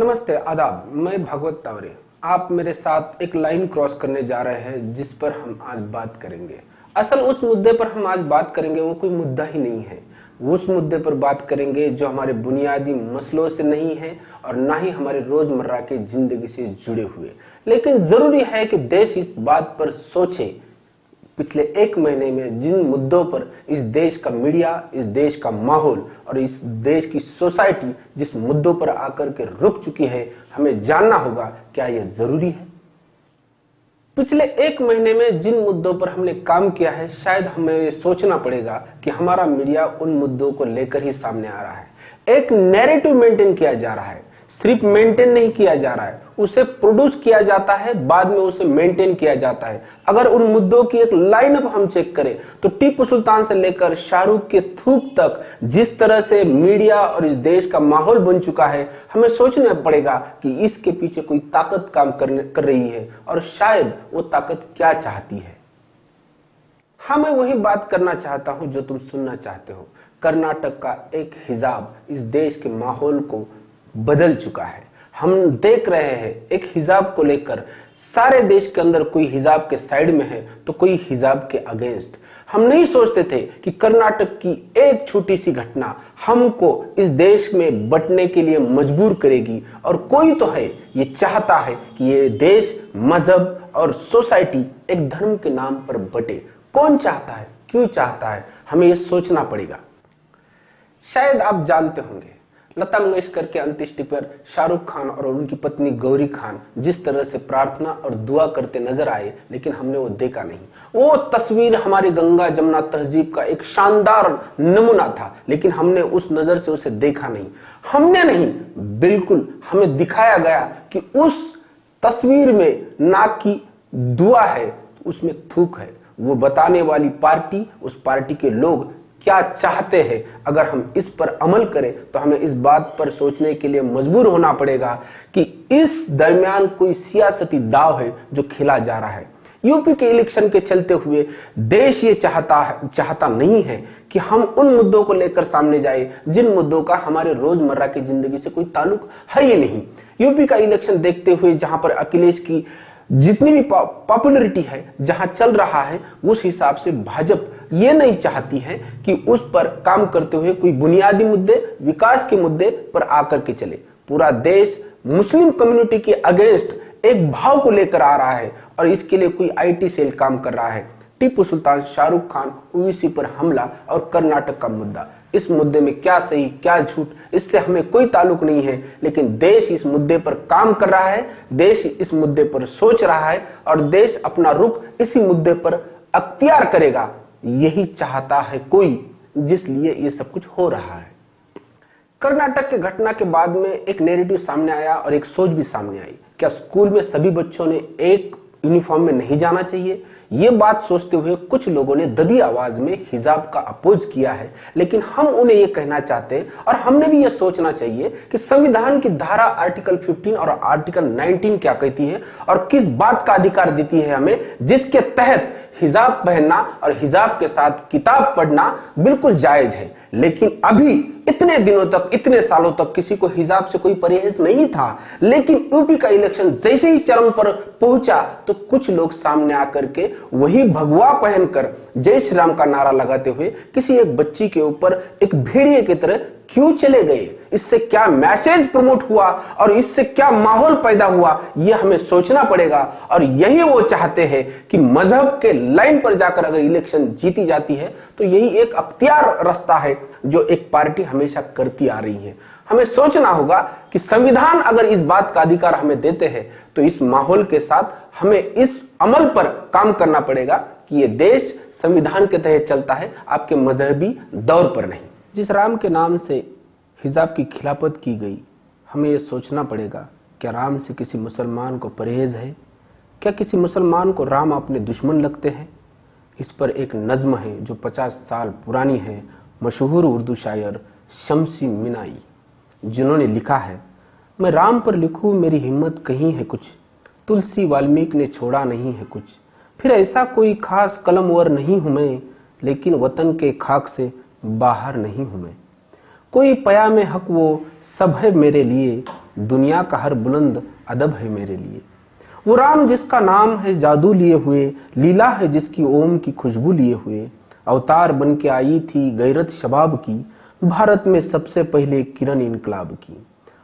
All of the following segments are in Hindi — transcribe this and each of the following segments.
नमस्ते, आदाब। मैं भागवत तावरे। आप मेरे साथ एक लाइन क्रॉस करने जा रहे हैं जिस पर हम आज बात करेंगे। असल उस मुद्दे पर हम आज बात करेंगे वो कोई मुद्दा ही नहीं है। उस मुद्दे पर बात करेंगे जो हमारे बुनियादी मसलों से नहीं है और ना ही हमारे रोजमर्रा के जिंदगी से जुड़े हुए। लेकिन जरूरी है कि देश इस बात पर सोचे पिछले एक महीने में जिन मुद्दों पर इस देश का मीडिया, इस देश का माहौल और इस देश की सोसाइटी जिस मुद्दों पर आकर के रुक चुकी है, हमें जानना होगा क्या यह जरूरी है। पिछले एक महीने में जिन मुद्दों पर हमने काम किया है, शायद हमें ये सोचना पड़ेगा कि हमारा मीडिया उन मुद्दों को लेकर ही सामने आ रहा है। एक नैरेटिव मेंटेन किया जा रहा है, सिर्फ मेंटेन नहीं किया जा रहा है, उसे प्रोड्यूस किया जाता है, बाद में उसे मेंटेन किया जाता है। अगर उन मुद्दों की एक लाइनअप हम चेक करें तो टीपू सुल्तान से लेकर शाहरुख के थूक तक जिस तरह से मीडिया और इस देश का माहौल बन चुका है, हमें सोचना पड़ेगा कि इसके पीछे कोई ताकत काम कर रही है और शायद वो ताकत क्या चाहती है। हाँ, मैं वही बात करना चाहता हूं जो तुम सुनना चाहते हो। कर्नाटक का एक हिजाब इस देश के माहौल को बदल चुका है। हम देख रहे हैं एक हिजाब को लेकर सारे देश के अंदर कोई हिजाब के साइड में है तो कोई हिजाब के अगेंस्ट। हम नहीं सोचते थे कि कर्नाटक की एक छोटी सी घटना हमको इस देश में बंटने के लिए मजबूर करेगी। और कोई तो है ये चाहता है कि ये देश मजहब और सोसाइटी एक धर्म के नाम पर बटे। कौन चाहता है, क्यों चाहता है, हमें ये सोचना पड़ेगा। शायद आप जानते होंगे लता मंगेशकर के अंत्येष्टि पर शाहरुख खान और उनकी पत्नी गौरी खान जिस तरह से प्रार्थना और दुआ करते नजर आए, लेकिन हमने वो देखा नहीं। वो तस्वीर हमारी गंगा जमुना तहजीब का एक शानदार नमूना था, लेकिन हमने उस नजर से उसे देखा नहीं। हमने नहीं, बिल्कुल हमें दिखाया गया कि उस तस्वीर में ना की दुआ है, उसमें थूक है। वो बताने वाली पार्टी, उस पार्टी के लोग क्या चाहते हैं। अगर हम इस पर अमल करें तो हमें इस बात पर सोचने के लिए मजबूर होना पड़ेगा कि इस दरमियान कोई सियासती दाव है जो खेला जा रहा है। यूपी के इलेक्शन के चलते हुए देश ये चाहता नहीं है कि हम उन मुद्दों को लेकर सामने जाए जिन मुद्दों का हमारे रोजमर्रा की जिंदगी से कोई ताल्लुक है ही नहीं। यूपी का इलेक्शन देखते हुए जहां पर अखिलेश की जितनी भी पॉपुलैरिटी है, जहां चल रहा है, उस हिसाब से भाजपा ये नहीं चाहती है कि उस पर काम करते हुए कोई बुनियादी मुद्दे, विकास के मुद्दे पर आकर के चले। पूरा देश मुस्लिम कम्युनिटी के अगेंस्ट एक भाव को लेकर आ रहा है और इसके लिए कोई आईटी सेल काम कर रहा है। टीपू सुल्तान, शाहरुख खान, ओवैसी पर हमला और कर्नाटक का मुद्दा, इस मुद्दे में क्या सही क्या झूठ इससे हमें कोई ताल्लुक नहीं है, लेकिन देश इस मुद्दे पर काम कर रहा है, देश इस मुद्दे पर सोच रहा है और देश अपना रुख इसी मुद्दे पर अख्तियार करेगा। यही चाहता है कोई, जिसलिए ये सब कुछ हो रहा है। कर्नाटक के घटना के बाद में एक नैरेटिव सामने आया और एक सोच भी सामने आई। क्या स्कूल में सभी बच्चों ने एक यूनिफॉर्म में नहीं जाना चाहिए? ये बात सोचते हुए कुछ लोगों ने दबी आवाज में हिजाब का अपोज किया है, लेकिन हम उन्हें ये कहना चाहते हैं और हमने भी ये सोचना चाहिए कि संविधान की धारा आर्टिकल 15 और आर्टिकल 19 क्या कहती है और किस बात का अधिकार देती है हमें, जिसके तहत हिजाब पहनना और हिजाब के साथ किताब पढ़ना बिल्कुल जायज है। लेकिन अभी इतने दिनों तक, इतने सालों तक किसी को हिजाब से कोई परहेज नहीं था, लेकिन यूपी का इलेक्शन जैसे ही चरम पर पहुंचा तो कुछ लोग सामने आकर के वही भगवा पहनकर जय श्री राम का नारा लगाते हुए किसी एक बच्ची के ऊपर एक भेड़िए की तरह क्यों चले गए। इससे क्या मैसेज प्रमोट हुआ और इससे क्या माहौल पैदा हुआ, यह हमें सोचना पड़ेगा। और यही वो चाहते हैं कि मजहब के लाइन पर जाकर अगर इलेक्शन जीती जाती है तो यही एक अख्तियार रास्ता है जो एक पार्टी हमेशा करती आ रही है। हमें सोचना होगा कि संविधान अगर इस बात का अधिकार हमें देते हैं तो इस माहौल के साथ हमें इस अमल पर काम करना पड़ेगा कि ये देश संविधान के तहत चलता है, आपके मजहबी दौर पर नहीं। जिस राम के नाम से हिजाब की खिलाफत की गई, हमें यह सोचना पड़ेगा क्या राम से किसी मुसलमान को परहेज है? क्या किसी मुसलमान को राम अपने दुश्मन लगते हैं? इस पर एक नज्म है जो 50 साल पुरानी है, मशहूर उर्दू शायर शम्सी मिनाई, जिन्होंने लिखा है, मैं राम पर लिखूं मेरी हिम्मत कहीं है कुछ, तुलसी वाल्मीकि ने छोड़ा नहीं है कुछ, फिर ऐसा कोई खास कलमवर नहीं हूं मैं, लेकिन वतन के खाक से बाहर नहीं हूं मैं। कोई पयामे हक वो सब है मेरे लिए, दुनिया का हर बुलंद अदब है मेरे लिए। वो राम जिसका नाम है जादू लिए हुए, लीला है जिसकी ओम की खुशबू लिए हुए, अवतार बन के आई थी गैरत शबाब की, भारत में सबसे पहले किरण इनकलाब की।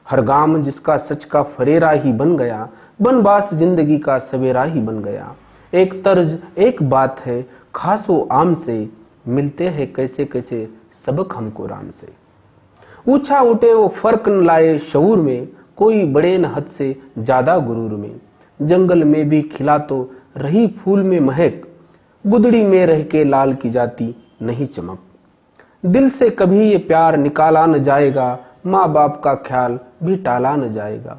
हर गाम जिसका सच का फरेरा ही बन गया, बनबास जिंदगी का सवेरा ही बन गया। एक तर्ज एक बात है खासो आम से, मिलते हैं कैसे कैसे सबक हमको राम से। ऊंचा उठे वो फर्क न लाए शऊर में, कोई बड़े न हद से ज्यादा गुरूर में। जंगल में भी खिला तो रही फूल में महक, गुदड़ी में रह के लाल की जाती नहीं चमक। दिल से कभी ये प्यार निकाला न जाएगा, माँ बाप का ख्याल भी टाला न जाएगा।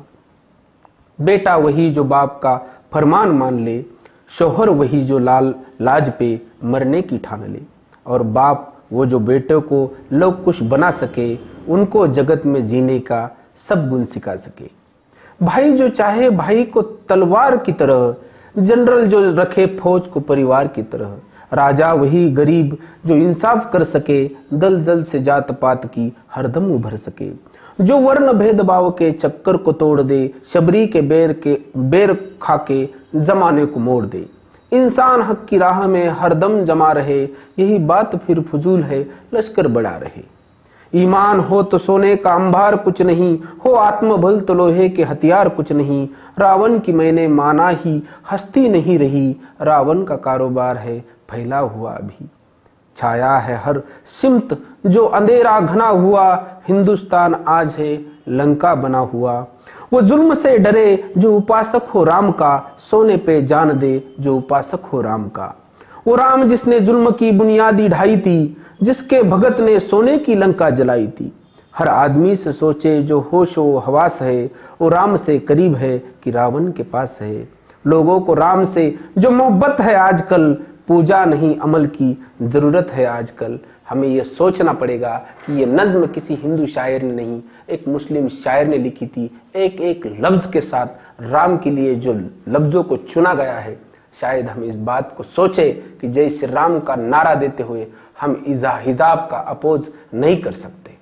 बेटा वही जो बाप का फरमान मान ले, शौहर वही जो लाज पे मरने की ठान ले। और बाप वो जो बेटे को लव कुश बना सके, उनको जगत में जीने का सब गुण सिखा सके। भाई जो चाहे भाई को तलवार की तरह, जनरल जो रखे फौज को परिवार की तरह। राजा वही गरीब जो इंसाफ कर सके, दल दल से जात पात की हरदम उभर सके। जो वर्ण भेदभाव के चक्कर को तोड़ दे, शबरी के बेर खा के जमाने को मोड़ दे। इंसान हक की राह में हरदम जमा रहे, यही बात फिर फजूल है लश्कर बढ़ा रहे। ईमान हो तो सोने का अंबार कुछ नहीं, हो आत्मबल तो लोहे के हथियार कुछ नहीं। रावण की मैंने माना ही हस्ती नहीं रही, रावण का कारोबार है फैला हुआ अभी। छाया है हर सिमत जो अंधेरा घना हुआ, हिंदुस्तान आज है लंका बना हुआ। वो जुल्म से डरे जो उपासक हो राम का, सोने पे जान दे जो उपासक हो राम का। वो राम जिसने जुल्म की बुनियादी ढाई थी, जिसके भगत ने सोने की लंका जलाई थी। हर आदमी से सोचे जो होशो हवास है, वो राम से करीब है कि रावण के पास है। लोगों को राम से जो मोहब्बत है आजकल, पूजा नहीं अमल की जरूरत है आजकल। हमें यह सोचना पड़ेगा कि ये नज्म किसी हिंदू शायर ने नहीं, एक मुस्लिम शायर ने लिखी थी। एक एक लफ्ज के साथ राम के लिए जो लफ्जों को चुना गया है, शायद हम इस बात को सोचे कि जय श्री राम का नारा देते हुए हम हिजाब का अपोज नहीं कर सकते।